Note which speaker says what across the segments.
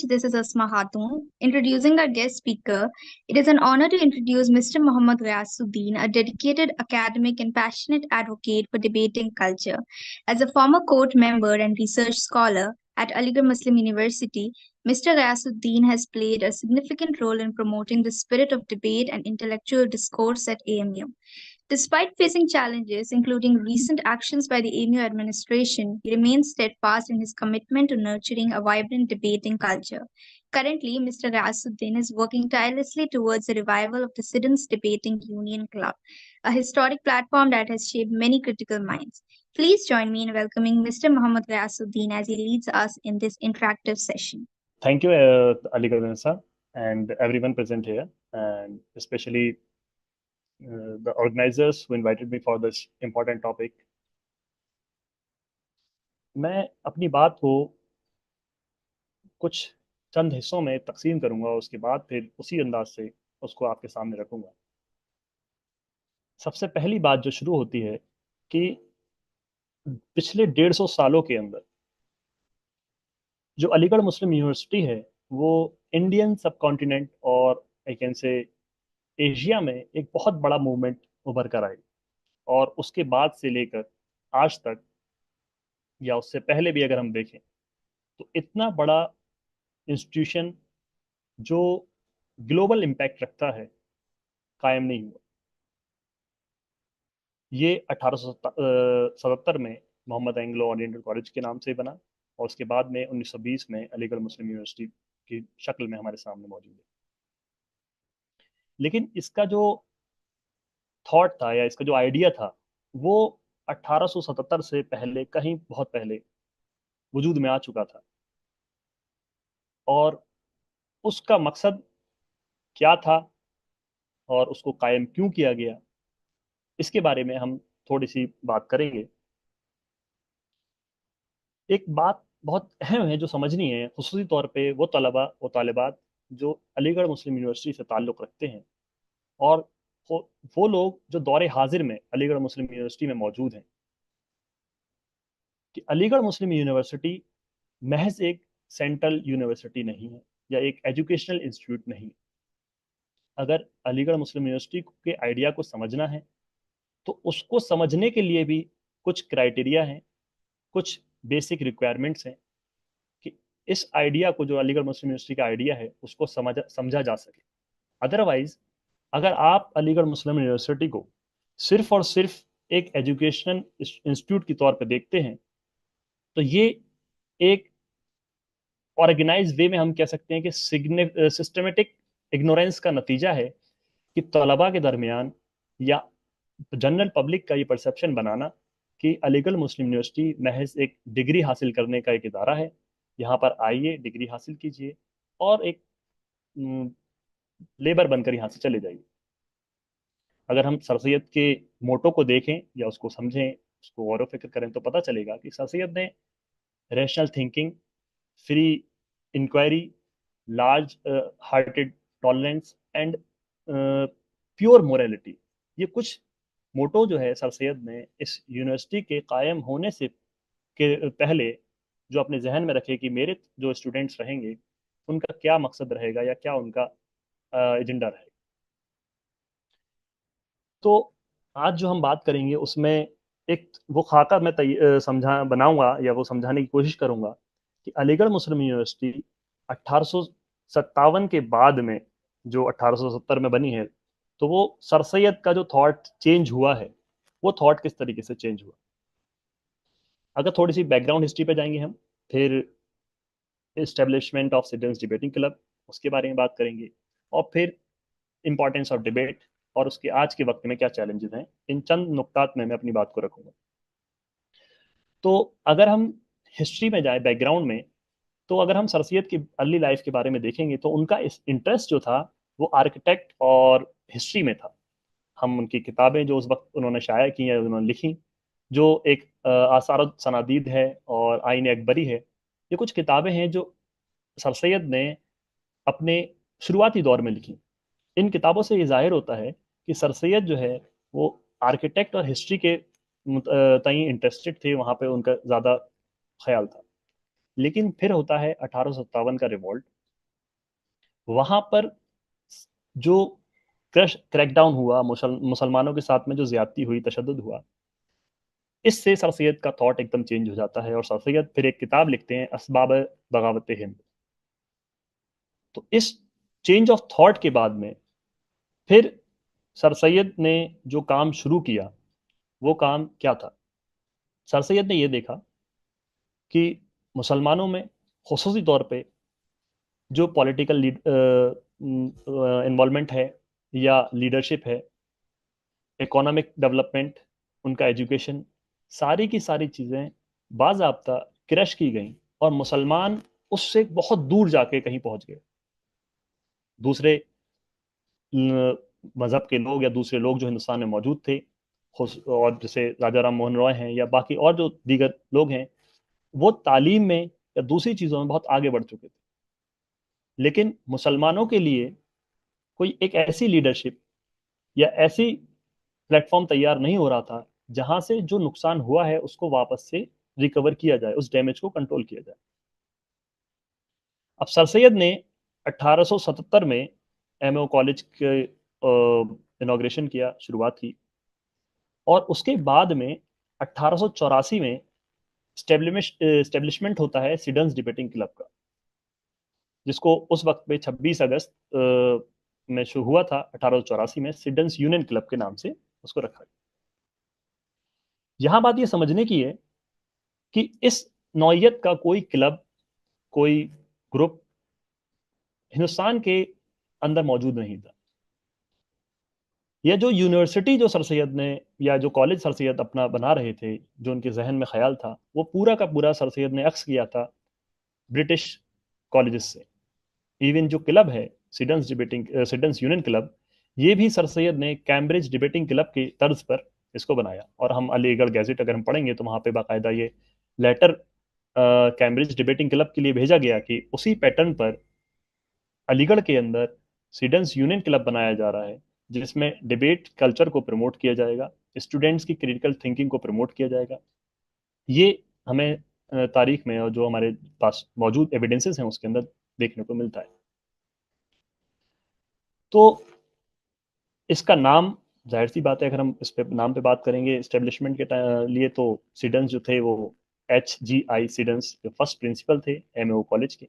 Speaker 1: This is Asma Khatun. Introducing our guest speaker, it is an honor to introduce Mr. Muhammad Ghayasuddin, a dedicated academic and passionate advocate for debating culture. As a former court member and research scholar at Aligarh Muslim University, Mr. Ghayasuddin has played a significant role in promoting the spirit of debate and intellectual discourse at AMU. Despite facing challenges, including recent actions by the AMU administration, he remains steadfast in his commitment to nurturing a vibrant debating culture. Currently, Mr. Rasuddin is working tirelessly towards the revival of the Students Debating Union Club, a historic platform that has shaped many critical minds. Please join me in welcoming Mr. Muhammad Rasuddin as he leads us in this interactive session.
Speaker 2: Thank you, Ali Gadansa, and everyone present here, and especially the organizers who invited me for this important topic. मैं अपनी बात को कुछ चंद हिस्सों में तकसीम करूंगा, उसके बाद फिर उसी अंदाज से उसको आपके सामने रखूंगा। सबसे पहली बात जो शुरू होती है कि पिछले 150 सालों के अंदर जो अलीगढ़ मुस्लिम यूनिवर्सिटी है वो इंडियन सब कॉन्टिनेंट और आई कैन से एशिया में एक बहुत बड़ा मूवमेंट उभर कर आई। और उसके बाद से लेकर आज तक या उससे पहले भी अगर हम देखें तो इतना बड़ा इंस्टीट्यूशन जो ग्लोबल इम्पैक्ट रखता है कायम नहीं हुआ। ये 1877 में मोहम्मद एंग्लो ओरिएंटल कॉलेज के नाम से बना और उसके बाद में 1920 में अलीगढ़ मुस्लिम यूनिवर्सिटी की शक्ल में हमारे सामने मौजूद है। लेकिन इसका जो थॉट था या इसका जो आइडिया था वो 1877 से पहले कहीं बहुत पहले वजूद में आ चुका था। और उसका मकसद क्या था और उसको कायम क्यों किया गया, इसके बारे में हम थोड़ी सी बात करेंगे। एक बात बहुत अहम है जो समझनी है, खुसूसी तौर पे वो तलबा वो तालिबात जो अलीगढ़ मुस्लिम यूनिवर्सिटी से ताल्लुक़ रखते हैं और वो लोग जो दौरे हाजिर में अलीगढ़ मुस्लिम यूनिवर्सिटी में मौजूद हैं, कि अलीगढ़ मुस्लिम यूनिवर्सिटी महज एक सेंट्रल यूनिवर्सिटी नहीं है या एक एजुकेशनल इंस्टीट्यूट नहीं है। अगर अलीगढ़ मुस्लिम यूनिवर्सिटी के आइडिया को समझना है तो उसको समझने के लिए भी कुछ क्राइटेरिया हैं, कुछ बेसिक रिक्वायरमेंट्स हैं कि इस आइडिया को, जो अलीगढ़ मुस्लिम यूनिवर्सिटी का आइडिया है, उसको समझा जा सके। अदरवाइज अगर आप अलीगढ़ मुस्लिम यूनिवर्सिटी को सिर्फ और सिर्फ एक एजुकेशनल इंस्टीट्यूट के तौर पर देखते हैं तो ये एक ऑर्गेनाइज वे में हम कह सकते हैं कि सिस्टमेटिक इग्नोरेंस का नतीजा है कि तलबा के दरमियान या जनरल पब्लिक का ये परसेप्शन बनाना कि अलीगढ़ मुस्लिम यूनिवर्सिटी महज एक डिग्री हासिल करने का एक इदारा है, यहाँ पर आइए डिग्री हासिल कीजिए और एक लेबर बनकर यहाँ से चले जाइए। अगर हम सर सैयद के मोटो को देखें या उसको समझें, उसको गौर फिक्र करें तो पता चलेगा कि सर सैयद ने rational thinking, free inquiry, large hearted tolerance and pure morality, ये कुछ मोटो जो है सर सैयद ने इस यूनिवर्सिटी के कायम होने से के पहले जो अपने जहन में रखे कि मेरे जो स्टूडेंट्स रहेंगे उनका क्या मकसद रहेगा या क्या उनका एजेंडा रहेगा। तो आज जो हम बात करेंगे उसमें एक वो खाका मैं समझा बनाऊंगा या वो समझाने की कोशिश करूंगा कि अलीगढ़ मुस्लिम यूनिवर्सिटी 1857 के बाद में जो 1870 में बनी है, तो वो सर सैयद का जो थॉट चेंज हुआ है वो थॉट किस तरीके से चेंज हुआ। अगर थोड़ी सी बैकग्राउंड हिस्ट्री पे जाएंगे हम, फिर establishment of citizens debating club, उसके बारे में बात करेंगे, और फिर इंपॉर्टेंस ऑफ डिबेट और उसके आज के वक्त में क्या चैलेंजेस हैं, इन चंद नुक्तात में मैं अपनी बात को रखूंगा। तो अगर हम हिस्ट्री में जाए, बैकग्राउंड में, तो अगर हम सर सैयद की अर्ली लाइफ के बारे में देखेंगे तो उनका इस इंटरेस्ट जो था वो आर्किटेक्ट और हिस्ट्री में था। हम उनकी किताबें जो उस वक्त उन्होंने शाया की या उन्होंने लिखी, जो एक आसार सनादीद है और आइन अकबरी है, ये कुछ किताबें हैं जो सर सैयद ने अपने शुरुआती दौर में लिखी। इन किताबों से ये जाहिर होता है कि सर सैयद जो है वो आर्किटेक्ट और हिस्ट्री के तई इंटरेस्टेड थे, वहाँ पे उनका ज़्यादा ख्याल था। लेकिन फिर होता है 1857 का रिवॉल्ट, वहां पर जो क्रैकडाउन हुआ, मुसलमानों के साथ में जो ज्यादती हुई, तशद्दुद हुआ, इससे सर सैयद का थॉट एकदम चेंज हो जाता है और सर सैयद फिर एक किताब लिखते हैं, असबाब बगावत हिंद। तो इस चेंज ऑफ थॉट के बाद में फिर सर सैयद ने जो काम शुरू किया, वो काम क्या था? सर सैयद ने ये देखा कि मुसलमानों में खुसूसी तौर पे जो पॉलिटिकल इन्वॉल्वमेंट है या लीडरशिप है, इकोनॉमिक डेवलपमेंट, उनका एजुकेशन, सारी की सारी चीज़ें बाज़ाब्ता क्रश की गई और मुसलमान उससे बहुत दूर जाके कहीं पहुंच गए। दूसरे मज़हब के लोग या दूसरे लोग जो हिंदुस्तान में मौजूद थे, और जैसे राजा राम मोहन रॉय हैं या बाकी और जो दीगर लोग हैं, वो तालीम में या दूसरी चीज़ों में बहुत आगे बढ़ चुके थे। लेकिन मुसलमानों के लिए कोई एक ऐसी लीडरशिप या ऐसी प्लेटफॉर्म तैयार नहीं हो रहा था जहां से जो नुकसान हुआ है उसको वापस से रिकवर किया जाए, उस डैमेज को कंट्रोल किया जाए। अब सर सैयद ने 1877 में एमओ कॉलेज के इनॉग्रेशन किया, शुरुआत की, और उसके बाद में 1884 में स्टेब्लिशमेंट होता है सिडन्स डिबेटिंग क्लब का, जिसको उस वक्त पे 26 अगस्त में शुरू हुआ था 1884 में, सिडन्स यूनियन क्लब के नाम से उसको रखा गया। यहां बात ये समझने की है कि इस नौयत का कोई क्लब, कोई ग्रुप हिंदुस्तान के अंदर मौजूद नहीं था। यह जो यूनिवर्सिटी जो सर सैयद ने या जो कॉलेज सर सैयद अपना बना रहे थे, जो उनके जहन में ख्याल था, वो पूरा का पूरा सर सैयद ने अक्स किया था ब्रिटिश कॉलेजेस से। इवन जो क्लब है सिडन्स यूनियन क्लब, ये भी सर सैयद ने कैम्ब्रिज डिबेटिंग क्लब की तर्ज पर इसको बनाया। और हम अलीगढ़ गैजेट अगर हम पढ़ेंगे तो वहाँ पे बाकायदा ये लेटर कैम्ब्रिज डिबेटिंग क्लब के लिए भेजा गया कि उसी पैटर्न पर अलीगढ़ के अंदर सिडन्स यूनियन क्लब बनाया जा रहा है, जिसमें डिबेट कल्चर को प्रमोट किया जाएगा, स्टूडेंट्स की क्रिटिकल थिंकिंग को प्रमोट किया जाएगा। ये हमें तारीख में और जो हमारे पास मौजूद एविडेंसेस हैं उसके अंदर देखने को मिलता है। तो इसका नाम, जाहिर सी बात है, अगर हम इस पे नाम पे बात करेंगे इस्टेब्लिशमेंट के लिए, तो सिडन्स जो थे वो HGI सिडन्स जो फर्स्ट प्रिंसिपल थे एमओ कॉलेज के।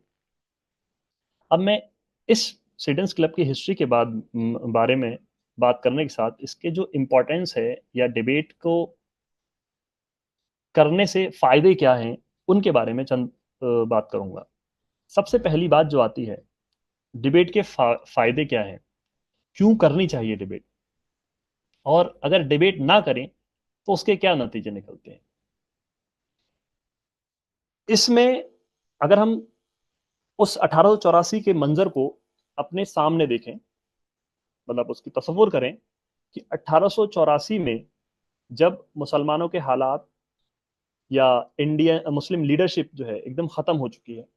Speaker 2: अब मैं इस सिडन्स क्लब की हिस्ट्री के बारे में बात करने के साथ इसके जो इम्पोर्टेंस है या डिबेट को करने से फायदे क्या हैं, उनके बारे में चंद बात करूंगा। सबसे पहली बात जो आती है, डिबेट के फायदे क्या हैं, क्यों करनी चाहिए डिबेट, और अगर डिबेट ना करें तो उसके क्या नतीजे निकलते हैं। इसमें अगर हम उस 1884 के मंजर को अपने सामने देखें, मतलब उसकी तस्वुर करें कि 1884 में जब मुसलमानों के हालात या इंडियन मुस्लिम लीडरशिप जो है एकदम खत्म हो चुकी है,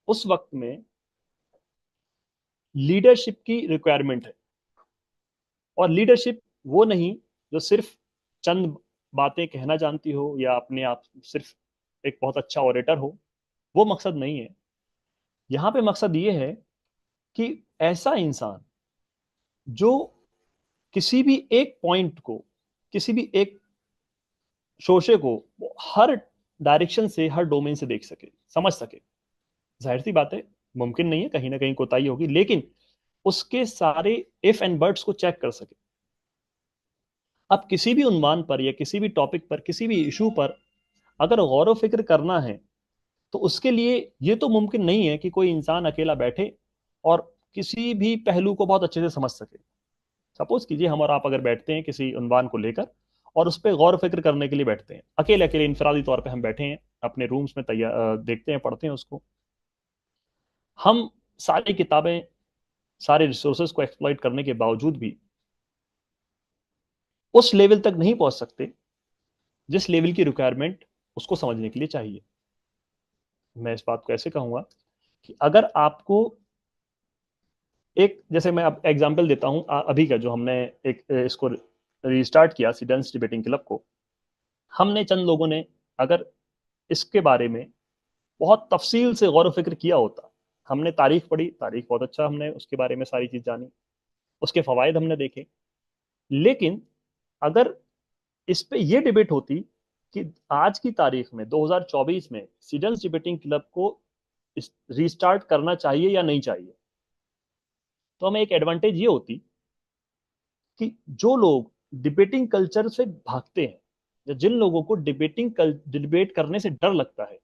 Speaker 2: उस वक्त में लीडरशिप की रिक्वायरमेंट है। और लीडरशिप वो नहीं जो सिर्फ चंद बातें कहना जानती हो या अपने आप सिर्फ एक बहुत अच्छा ऑरेटर हो, वो मकसद नहीं है। यहाँ पे मकसद ये है कि ऐसा इंसान जो किसी भी एक पॉइंट को, किसी भी एक शोशे को हर डायरेक्शन से, हर डोमेन से देख सके, समझ सके। जाहिर सी बात है मुमकिन नहीं है, कहीं ना कहीं कोताही होगी, लेकिन उसके सारे इफ एंड बट्स को चेक कर सके। अब किसी भी उन्वान पर या किसी भी टॉपिक पर, किसी भी इशू पर अगर गौर व फिक्र करना है, तो उसके लिए ये तो मुमकिन नहीं है कि कोई इंसान अकेला बैठे और किसी भी पहलू को बहुत अच्छे से समझ सके। सपोज कीजिए हम और आप अगर बैठते हैं किसी उन्वान को लेकर और उस पर गौर फिक्र करने के लिए बैठते हैं, अकेले अकेले इंफरादी तौर पे हम बैठे हैं अपने रूम्स में, तैयार देखते हैं, पढ़ते हैं उसको। हम सारी किताबें, सारे रिसोर्सेज को एक्सप्लॉइट करने के बावजूद भी उस लेवल तक नहीं पहुंच सकते जिस लेवल की रिक्वायरमेंट उसको समझने के लिए चाहिए। मैं इस बात को ऐसे कहूंगा कि अगर आपको एक, जैसे मैं अब एग्जांपल देता हूं अभी का जो हमने एक इसको रिस्टार्ट किया सिडेंस डिबेटिंग क्लब को, हमने चंद लोगों ने अगर इसके बारे में बहुत तफसील से गौर व फिक्र किया होता, हमने तारीख पढ़ी, तारीख बहुत अच्छा, हमने उसके बारे में सारी चीज जानी, उसके फवायद हमने देखे। लेकिन अगर इस पे ये डिबेट होती कि आज की तारीख में 2024 में सिडेंस डिबेटिंग क्लब को रीस्टार्ट करना चाहिए या नहीं चाहिए, तो हमें एक एडवांटेज ये होती कि जो लोग डिबेटिंग कल्चर से भागते हैं, या जिन लोगों को डिबेट करने से डर लगता है,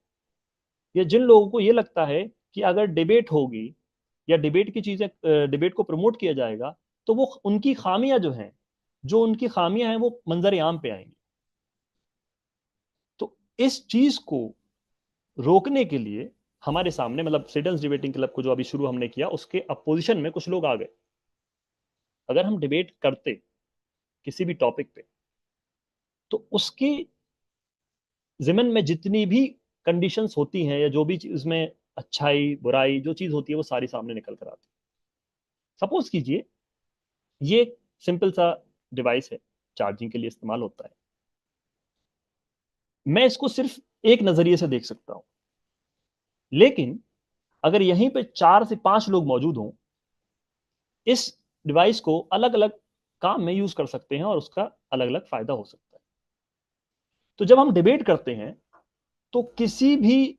Speaker 2: या जिन लोगों को ये लगता है कि अगर डिबेट होगी या डिबेट की चीजें, डिबेट को प्रमोट किया जाएगा, तो वो उनकी खामियां जो उनकी खामियां हैं वो मंजर आम पे आएंगी। तो इस चीज को रोकने के लिए हमारे सामने, मतलब सिडेंस डिबेटिंग क्लब को जो अभी शुरू हमने किया, उसके अपोजिशन में कुछ लोग आ गए। अगर हम डिबेट करते किसी भी टॉपिक पे, तो उसकी जिमन में जितनी भी कंडीशंस होती हैं, या जो भी उसमें अच्छाई बुराई जो चीज होती है, वो सारी सामने निकल कर आती है। सपोज कीजिए, ये सिंपल सा डिवाइस है, चार्जिंग के लिए इस्तेमाल होता है। मैं इसको सिर्फ एक नजरिए से देख सकता हूं, लेकिन अगर यहीं पे 4 से 5 लोग मौजूद हों, इस डिवाइस को अलग अलग काम में यूज कर सकते हैं और उसका अलग अलग फायदा हो सकता है। तो जब हम डिबेट करते हैं, तो किसी भी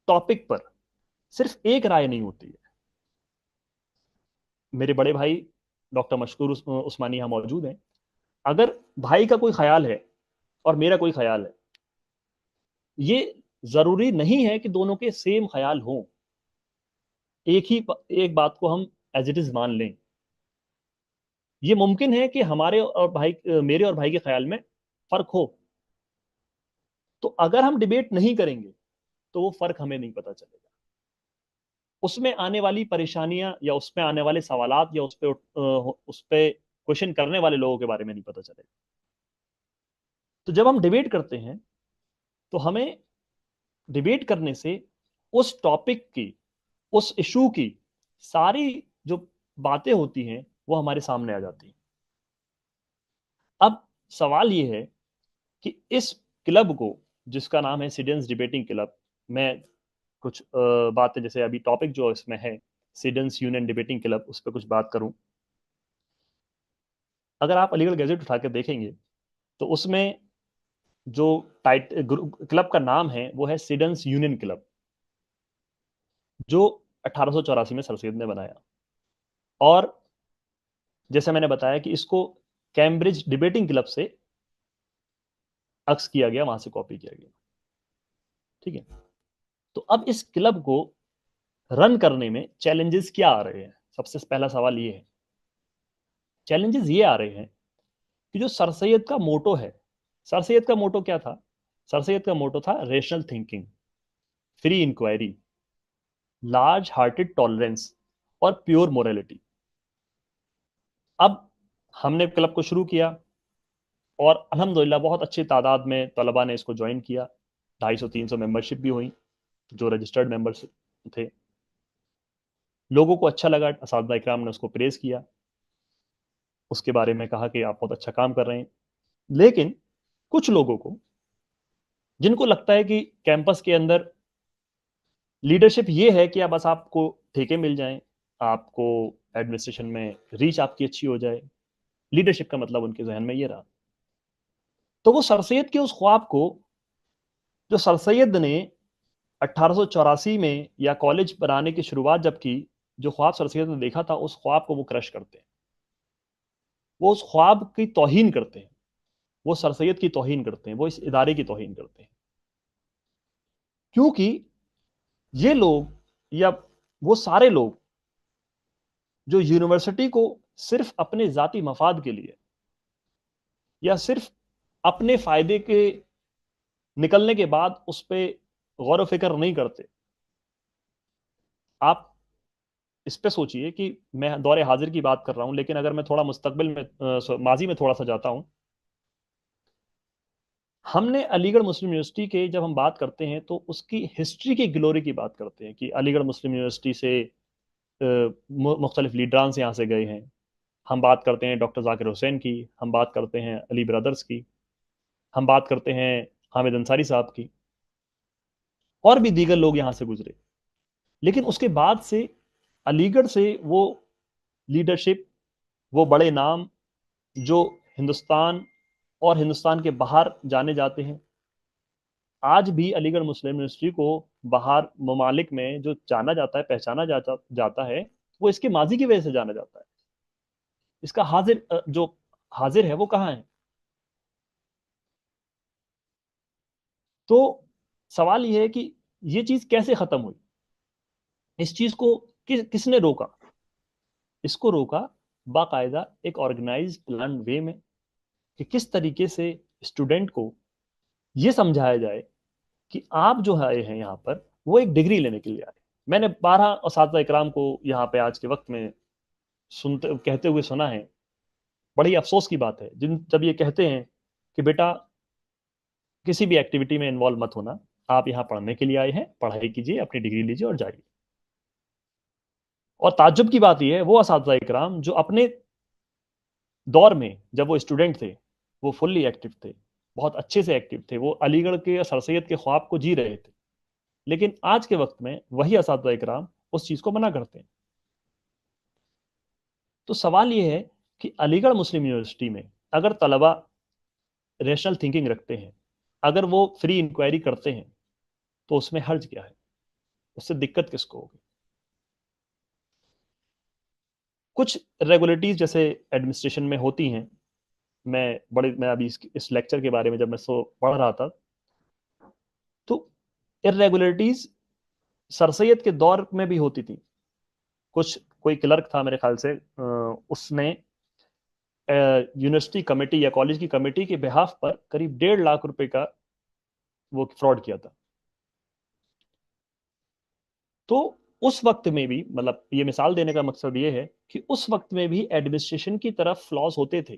Speaker 2: टॉपिक पर सिर्फ एक राय नहीं होती है। मेरे बड़े भाई डॉक्टर मशकूर उस्मानी यहां मौजूद हैं। अगर भाई का कोई ख्याल है और मेरा कोई ख्याल है, ये जरूरी नहीं है कि दोनों के सेम ख्याल हों। एक बात को हम एज इट इज मान लें। ये मुमकिन है कि मेरे और भाई के ख्याल में फर्क हो। तो अगर हम डिबेट नहीं करेंगे, तो वो फर्क हमें नहीं पता चलेगा। उसमें आने वाली परेशानियां, या उसमें आने वाले सवालात, या उस पे क्वेश्चन करने वाले लोगों के बारे में नहीं पता चलेगा। तो जब हम डिबेट करते हैं, तो हमें डिबेट करने से उस टॉपिक की, उस इशू की सारी जो बातें होती हैं, वो हमारे सामने आ जाती हैं। अब सवाल ये है कि इस क्लब को, जिसका नाम है सिडेंस डिबेटिंग क्लब, मैं कुछ बातें, जैसे अभी टॉपिक जो इसमें है सिडेंस यूनियन डिबेटिंग क्लब, उस पर कुछ बात करूं। अगर आप अलीगढ़ गैजेट उठा के देखेंगे, तो उसमें जो टाइट क्लब का नाम है वो है सिडेंस यूनियन क्लब, जो 1884 में सर सैयद ने बनाया। और जैसे मैंने बताया कि इसको कैम्ब्रिज डिबेटिंग क्लब से अक्स किया गया, वहां से कॉपी किया गया। ठीक है। तो अब इस क्लब को रन करने में चैलेंजेस क्या आ रहे हैं? सबसे पहला सवाल ये है। चैलेंजेस ये आ रहे हैं कि जो सर सैयद का मोटो है, सर सैयद का मोटो क्या था? सर सैयद का मोटो था rational thinking, free inquiry, large hearted tolerance और प्योर मोरालिटी। अब हमने क्लब को शुरू किया, और अल्हम्दुलिल्लाह बहुत अच्छी तादाद में तलबा ने इसको ज्वाइन किया। 250-300 मेंबरशिप भी हुई, जो रजिस्टर्ड मेंबर्स थे। लोगों को अच्छा लगा, असातिज़ा इकराम ने उसको प्रेज किया, उसके बारे में कहा कि आप बहुत अच्छा काम कर रहे हैं। लेकिन कुछ लोगों को, जिनको लगता है कि कैंपस के अंदर लीडरशिप ये है कि अब बस आपको ठेके मिल जाएं, आपको एडमिनिस्ट्रेशन में रीच आपकी अच्छी हो जाए, लीडरशिप का मतलब उनके जहन में ये रहा। तो वो सर सैयद के उस ख्वाब को, जो सर सैयद ने 1884 में या कॉलेज बनाने की शुरुआत जब की, जो ख्वाब सर सैयद ने देखा था, उस ख्वाब को वो क्रश करते हैं। वो उस ख्वाब की तौहीन करते हैं, वो सर सैयद की तौहीन करते हैं, वो इस इदारे की तौहीन करते हैं। क्योंकि ये लोग, या वो सारे लोग जो यूनिवर्सिटी को सिर्फ अपने जाती मफाद के लिए, या सिर्फ अपने फायदे के निकलने के बाद उस पर गौर व फिक्र नहीं करते। आप इस पे सोचिए कि मैं दौरे हाजिर की बात कर रहा हूं, लेकिन अगर मैं थोड़ा मुस्तकबिल में, माजी में थोड़ा सा जाता हूं। हमने अलीगढ़ मुस्लिम यूनिवर्सिटी के जब हम बात करते हैं, तो उसकी हिस्ट्री की ग्लोरी की बात करते हैं कि अलीगढ़ मुस्लिम यूनिवर्सिटी से मुख्तलिफ लीडरान से यहाँ से गए हैं। हम बात करते हैं डॉक्टर जाकिर हुसैन की, हम बात करते हैं अली ब्रदर्स की, हम बात करते हैं हामिद अंसारी साहब की, और भी दीगर लोग यहाँ से गुजरे। लेकिन उसके बाद से अलीगढ़ से वो लीडरशिप, वो बड़े नाम जो हिंदुस्तान और हिंदुस्तान के बाहर जाने जाते हैं, आज भी अलीगढ़ मुस्लिम यूनिवर्सिटी को बाहर ममालिक में जो जाना जाता है, पहचाना जाता है, वो इसके माजी की वजह से जाना जाता है। इसका हाजिर जो हाजिर है वो कहाँ है? तो सवाल ये है कि ये चीज कैसे खत्म हुई? इस चीज को किसने रोका? इसको रोका बाकायदा एक ऑर्गेनाइज प्लान वे में, कि किस तरीके से स्टूडेंट को ये समझाया जाए कि आप जो आए हैं यहाँ पर वो एक डिग्री लेने के लिए आए। मैंने 12 असातिज़ा इकराम को यहाँ पे आज के वक्त में सुनते कहते हुए सुना है। बड़ी अफसोस की बात है जिन जब ये कहते हैं कि बेटा किसी भी एक्टिविटी में इन्वॉल्व मत होना, आप यहाँ पढ़ने के लिए आए हैं, पढ़ाई कीजिए, अपनी डिग्री लीजिए और जाइए। और ताज्जुब की बात यह है, वो असातिज़ा इकराम जो अपने दौर में जब वो स्टूडेंट थे वो फुल्ली एक्टिव थे, बहुत अच्छे से एक्टिव थे, वो अलीगढ़ के सर सैयद के ख्वाब को जी रहे थे। लेकिन आज के वक्त में वही असातिज़ा इकराम उस चीज को मना करते हैं। तो सवाल यह है कि अलीगढ़ मुस्लिम यूनिवर्सिटी में अगर तलबा रेशनल थिंकिंग रखते हैं, अगर वो फ्री इंक्वायरी करते हैं, तो उसमें हर्ज क्या है? उससे दिक्कत किसको होगी? कुछ रेगुलेटरीज जैसे एडमिनिस्ट्रेशन में होती हैं। मैं अभी इस लेक्चर के बारे में जब मैं सो पढ़ रहा था, तो इरेगुलरिटीज सर सैयद के दौर में भी होती थी। कुछ कोई क्लर्क था मेरे ख्याल से, उसने यूनिवर्सिटी कमेटी या कॉलेज की कमेटी के बिहाफ पर करीब 1.5 लाख रुपए का वो फ्रॉड किया था। तो उस वक्त में भी, मतलब ये मिसाल देने का मकसद ये है कि उस वक्त में भी एडमिनिस्ट्रेशन की तरफ फ्लॉज होते थे।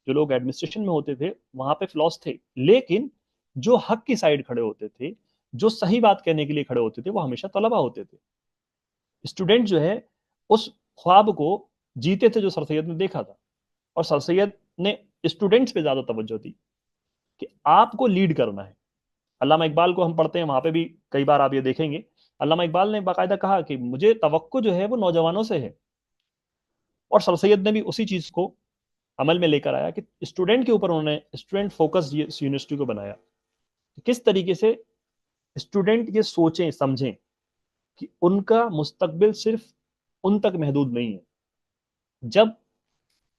Speaker 2: जो लोग एडमिनिस्ट्रेशन में होते थे वहां पे फ्लॉज थे, लेकिन जो हक की साइड खड़े होते थे, जो सही बात कहने के लिए खड़े होते थे, वो हमेशा तलबा होते थे। स्टूडेंट जो है उस ख्वाब को जीते थे जो सर सैयद ने देखा था। और सर सैयद ने स्टूडेंट्स पे ज्यादा तवज्जो दी कि आपको लीड करना है। अल्लामा इकबाल को हम पढ़ते हैं, वहां पे भी कई बार आप ये देखेंगे, अल्लामा इकबाल ने बाकायदा कहा कि मुझे तवक्को जो है वो नौजवानों से है। और सर सैयद ने भी उसी चीज को अमल में लेकर आया कि स्टूडेंट के ऊपर उन्होंने स्टूडेंट फोकस यूनिवर्सिटी को बनाया। किस तरीके से स्टूडेंट ये सोचें समझें कि उनका मुस्तकबिल सिर्फ उन तक महदूद नहीं है। जब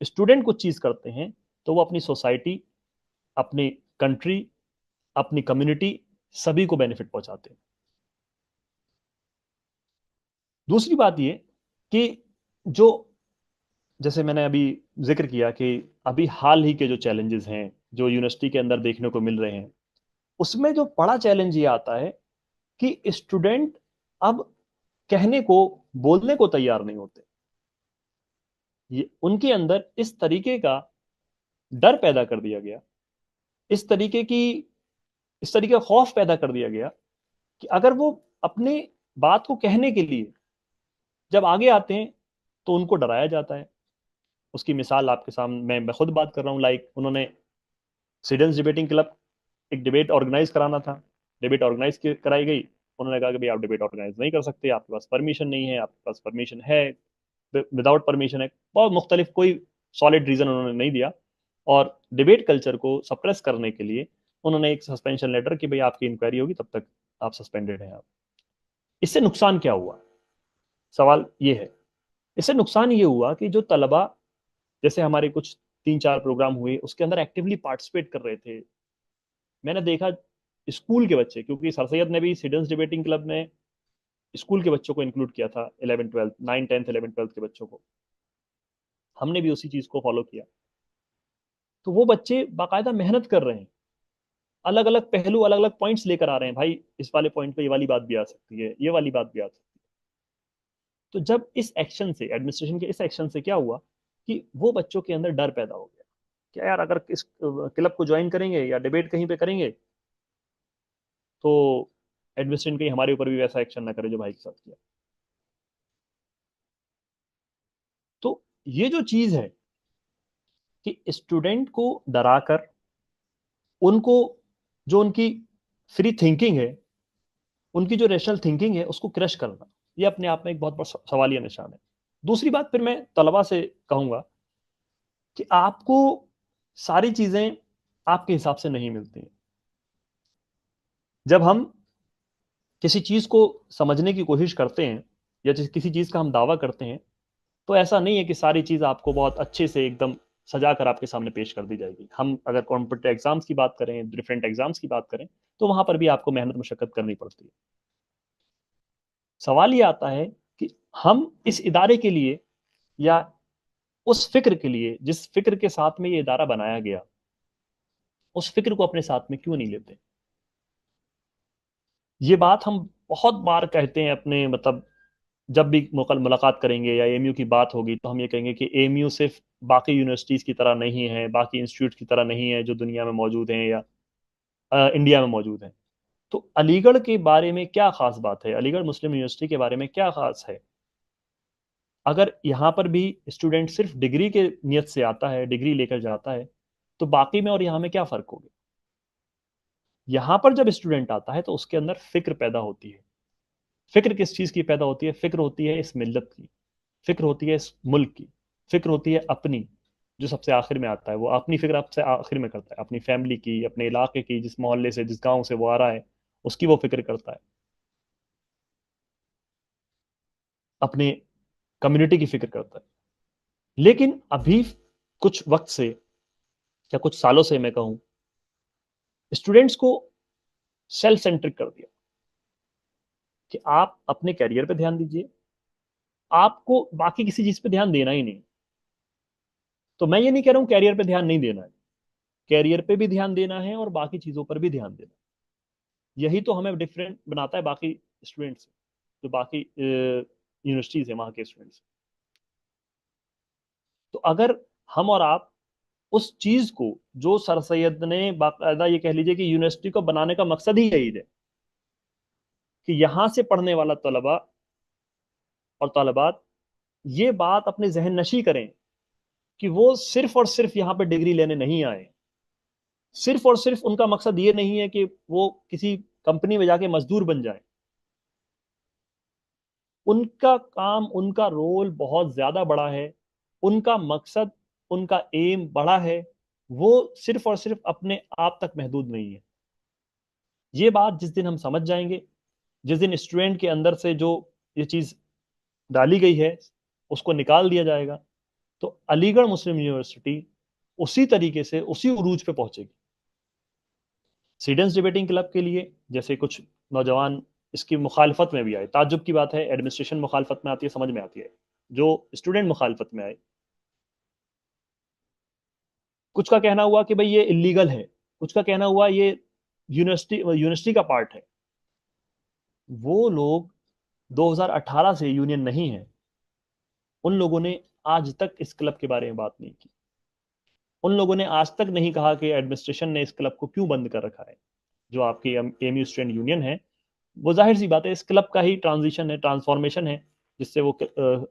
Speaker 2: स्टूडेंट कुछ चीज करते हैं तो वो अपनी सोसाइटी, अपनी कंट्री, अपनी कम्युनिटी, सभी को बेनिफिट पहुंचाते हैं। दूसरी बात ये कि जो जैसे मैंने अभी जिक्र किया कि अभी हाल ही के जो चैलेंजेस हैं जो यूनिवर्सिटी के अंदर देखने को मिल रहे हैं, उसमें जो बड़ा चैलेंज ये आता है कि स्टूडेंट अब कहने को, बोलने को तैयार नहीं होते। ये उनके अंदर डर पैदा कर दिया गया, इस तरीके की इस तरीके का खौफ पैदा कर दिया गया कि अगर वो अपने बात को कहने के लिए जब आगे आते हैं तो उनको डराया जाता है। उसकी मिसाल आपके सामने मैं खुद बात कर रहा हूँ। लाइक उन्होंने स्टूडेंट्स डिबेटिंग क्लब, एक डिबेट ऑर्गेनाइज कराना था, डिबेट ऑर्गेनाइज कराई गई। उन्होंने कहा कि भाई आप डिबेट ऑर्गेनाइज नहीं कर सकते, आपके पास परमिशन नहीं है, आपके पास परमिशन है, विदाउट परमिशन है। बहुत मुख्तलिफ, कोई सॉलिड रीजन उन्होंने नहीं दिया। और डिबेट कल्चर को सप्रेस करने के लिए उन्होंने एक सस्पेंशन लेटर कि भाई आपकी इंक्वायरी होगी, तब तक आप सस्पेंडेड हैं। आप इससे नुकसान क्या हुआ? सवाल ये है। इससे नुकसान ये हुआ कि जो तलबा, जैसे हमारे कुछ 3-4 प्रोग्राम हुए उसके अंदर एक्टिवली पार्टिसिपेट कर रहे थे, मैंने देखा स्कूल के बच्चे, क्योंकि सर सैयद ने भी स्टूडेंट्स डिबेटिंग क्लब में स्कूल के बच्चों को इंक्लूड किया था, 11 12 9 10 11 12 के बच्चों को, हमने भी उसी चीज को फॉलो किया। तो वो बच्चे बाकायदा मेहनत कर रहे हैं, अलग अलग पहलू, अलग अलग पॉइंट्स लेकर आ रहे हैं, भाई इस वाले पॉइंट पे ये वाली बात भी आ सकती है, ये वाली बात भी आ सकती है। तो जब इस एक्शन से, एडमिनिस्ट्रेशन के इस एक्शन से क्या हुआ कि वो बच्चों के अंदर डर पैदा हो गया, क्या यार अगर इस क्लब को ज्वाइन करेंगे या डिबेट कहीं पे करेंगे तो एडमिनिस्ट्रेशन कहीं हमारे ऊपर भी वैसा एक्शन ना करे जो भाई के साथ किया। तो ये जो चीज है कि स्टूडेंट को डराकर उनको, जो उनकी फ्री थिंकिंग है, उनकी जो रेशनल थिंकिंग है, उसको क्रश करना, ये अपने आप में एक बहुत बड़ा सवालिया निशान है। दूसरी बात फिर मैं तलबा से कहूंगा कि आपको सारी चीजें आपके हिसाब से नहीं मिलती हैं। जब हम किसी चीज को समझने की कोशिश करते हैं या किसी चीज का हम दावा करते हैं, तो ऐसा नहीं है कि सारी चीज आपको बहुत अच्छे से एकदम सजा कर आपके सामने पेश कर दी जाएगी। हम अगर कॉम्पिटिटिव एग्जाम्स की बात करें, डिफरेंट एग्जाम्स की बात करें, तो वहां पर भी आपको मेहनत मशक्कत करनी पड़ती है। सवाल ये आता है कि हम इस इदारे के लिए या उस फिक्र के लिए जिस फिक्र के साथ में ये इदारा बनाया गया, उस फिक्र को अपने साथ में क्यों नहीं लेते। ये बात हम बहुत बार कहते हैं अपने, मतलब जब भी मुलाकात करेंगे या एएमयू की बात होगी तो हम ये कहेंगे कि एएमयू सिर्फ बाकी यूनिवर्सिटीज की तरह नहीं है, बाकी इंस्टीट्यूट की तरह नहीं है जो दुनिया में मौजूद हैं या इंडिया में मौजूद हैं। तो अलीगढ़ के बारे में क्या खास बात है, अलीगढ़ मुस्लिम यूनिवर्सिटी के बारे में क्या खास है। अगर यहाँ पर भी स्टूडेंट सिर्फ डिग्री के नियत से आता है, डिग्री लेकर जाता है, तो बाकी में और यहाँ में क्या फर्क होगा। यहाँ पर जब स्टूडेंट आता है तो उसके अंदर फिक्र पैदा होती है। फिक्र किस चीज की पैदा होती है? फिक्र होती है इस मिल्लत की, फिक्र होती है इस मुल्क की, फिक्र होती है अपनी, जो सबसे आखिर में आता है। वो अपनी फिक्र आपसे आखिर में करता है, अपनी फैमिली की, अपने इलाके की, जिस मोहल्ले से जिस गांव से वो आ रहा है उसकी वो फिक्र करता है, अपने कम्युनिटी की फिक्र करता है। लेकिन अभी कुछ वक्त से या कुछ सालों से मैं कहूं, स्टूडेंट्स को सेल्फ सेंट्रिक कर दिया कि आप अपने कैरियर पे ध्यान दीजिए, आपको बाकी किसी चीज पे ध्यान देना ही नहीं। तो मैं ये नहीं कह रहा हूं कैरियर पे ध्यान नहीं देना है, कैरियर पे भी ध्यान देना है और बाकी चीजों पर भी ध्यान देना है। यही तो हमें डिफरेंट बनाता है बाकी स्टूडेंट्स से, जो बाकी यूनिवर्सिटीज है वहां के स्टूडेंट्स। तो अगर हम और आप उस चीज को, जो सर सैयद ने बाकायदा ये कह लीजिए कि यूनिवर्सिटी को बनाने का मकसद ही यही है कि यहां से पढ़ने वाला तलबा और तलबात ये बात अपने जहन नशी करें कि वो सिर्फ और सिर्फ यहाँ पे डिग्री लेने नहीं आए। सिर्फ और सिर्फ उनका मकसद ये नहीं है कि वो किसी कंपनी में जाके मजदूर बन जाए। उनका काम, उनका रोल बहुत ज्यादा बड़ा है, उनका मकसद, उनका एम बड़ा है। वो सिर्फ और सिर्फ अपने आप तक महदूद नहीं है। ये बात जिस दिन हम समझ जाएंगे, जिस दिन स्टूडेंट के अंदर से जो ये चीज डाली गई है उसको निकाल दिया जाएगा, तो अलीगढ़ मुस्लिम यूनिवर्सिटी उसी तरीके से उसी उरूज पे पहुंचेगी। स्टूडेंट्स डिबेटिंग क्लब के लिए जैसे कुछ नौजवान इसकी मुखालफत में भी आए, ताज्जुब की बात है, एडमिनिस्ट्रेशन मुखालफत में आती है, समझ में आती है, जो स्टूडेंट मुखालफत में आए। कुछ का कहना हुआ कि भाई ये इलीगल है, कुछ का कहना हुआ ये यूनिवर्सिटी यूनिवर्सिटी का पार्ट है। वो लोग 2018 से यूनियन नहीं है, उन लोगों ने आज तक इस क्लब के बारे में बात नहीं की। उन लोगों ने आज तक नहीं कहा कि एडमिनिस्ट्रेशन ने इस क्लब को क्यों बंद कर रखा है। जो आपकी एमयू स्टूडेंट यूनियन है, वो जाहिर सी बात है इस क्लब का ही ट्रांजिशन है, ट्रांसफॉर्मेशन है, जिससे वो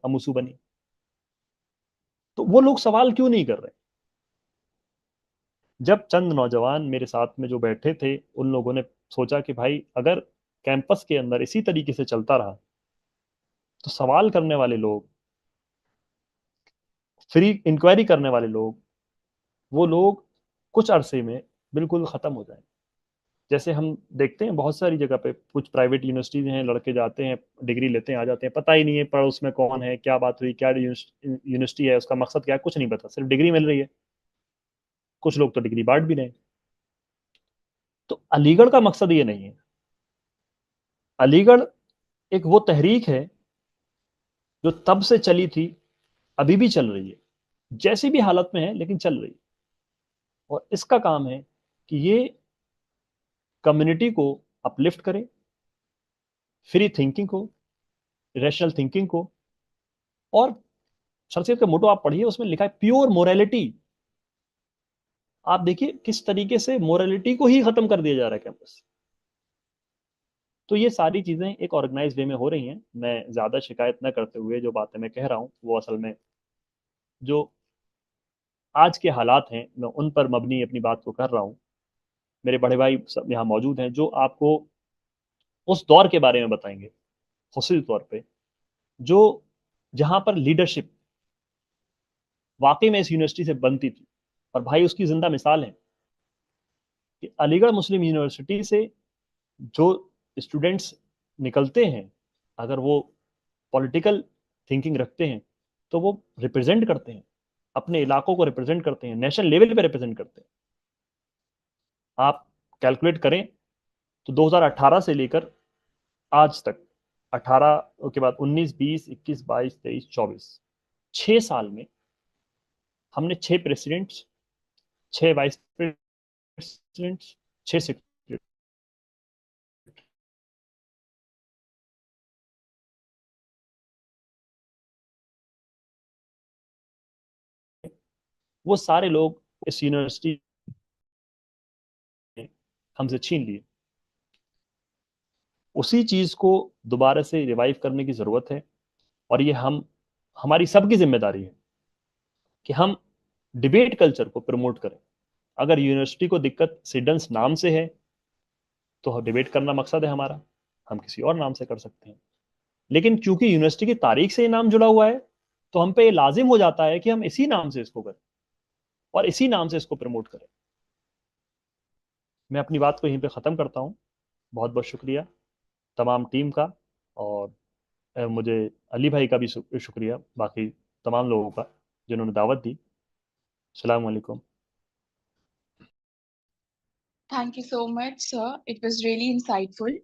Speaker 2: अमूसू बनी। तो वो लोग सवाल क्यों नहीं कर रहे। जब चंद नौजवान मेरे साथ में जो बैठे थे, उन लोगों ने सोचा कि भाई अगर कैंपस के अंदर इसी तरीके से चलता रहा तो सवाल करने वाले लोग, फ्री इंक्वायरी करने वाले लोग, वो लोग कुछ अरसे में बिल्कुल खत्म हो जाएंगे। जैसे हम देखते हैं बहुत सारी जगह पे, कुछ प्राइवेट यूनिवर्सिटीज हैं, लड़के जाते हैं, डिग्री लेते हैं, आ जाते हैं, पता ही नहीं है पर उसमें कौन है, क्या बात हुई, क्या यूनिवर्सिटी है, उसका मकसद क्या है, कुछ नहीं पता, सिर्फ डिग्री मिल रही है। कुछ लोग तो डिग्री बांट भी रहे हैं। तो अलीगढ़ का मकसद ये नहीं है। अलीगढ़ एक वो तहरीक है जो तब से चली थी, अभी भी चल रही है, जैसी भी हालत में है लेकिन चल रही है। और इसका काम है कि ये कम्युनिटी को अपलिफ्ट करे, फ्री थिंकिंग को, रैशनल थिंकिंग को। और शख्सियत का मोटो आप पढ़िए, उसमें लिखा है प्योर मोरालिटी। आप देखिए किस तरीके से मोरालिटी को ही खत्म कर दिया जा रहा है कैंपस। तो ये सारी चीजें एक ऑर्गेनाइज वे में हो रही हैं। मैं ज्यादा शिकायत न करते हुए जो बातें मैं कह रहा हूँ वो असल में जो आज के हालात हैं मैं उन पर मबनी अपनी बात को कर रहा हूँ। मेरे बड़े भाई सब यहाँ मौजूद हैं जो आपको उस दौर के बारे में बताएंगे, खुसूसी तौर पे जो जहां पर लीडरशिप वाकई में इस यूनिवर्सिटी से बनती थी। और भाई उसकी जिंदा मिसाल है कि अलीगढ़ मुस्लिम यूनिवर्सिटी से जो स्टूडेंट्स निकलते हैं, अगर वो पॉलिटिकल थिंकिंग रखते हैं तो वो रिप्रेजेंट करते हैं, अपने इलाकों को रिप्रेजेंट करते हैं, नेशनल लेवल पे रिप्रेजेंट करते हैं। आप कैलकुलेट करें तो 2018 से लेकर आज तक, 18 के बाद 19, 20, 21, 22, 23, 24, 6 साल में हमने 6 प्रेसिडेंट्स, 6 वाइस प्रेसिडेंट्स, 6 सेक्रेटरी, वो सारे लोग इस यूनिवर्सिटी ने हमसे छीन लिए। उसी चीज को दोबारा से रिवाइव करने की जरूरत है। और ये हमारी सबकी जिम्मेदारी है कि हम डिबेट कल्चर को प्रमोट करें। अगर यूनिवर्सिटी को दिक्कत सिडेंस नाम से है तो डिबेट करना मकसद है हमारा, हम किसी और नाम से कर सकते हैं। लेकिन क्योंकि यूनिवर्सिटी की तारीख से ये नाम जुड़ा हुआ है, तो हम पे ये लाजिम हो जाता है कि हम इसी नाम से इसको करें और इसी नाम से इसको प्रमोट करें। मैं अपनी बात को यहीं पे ख़त्म करता हूँ। बहुत बहुत शुक्रिया तमाम टीम का, और मुझे अली भाई का भी शुक्रिया, बाकी तमाम लोगों का जिन्होंने दावत दी। अस्सलाम वालेकुम।
Speaker 3: Thank you so much, sir. It was really insightful.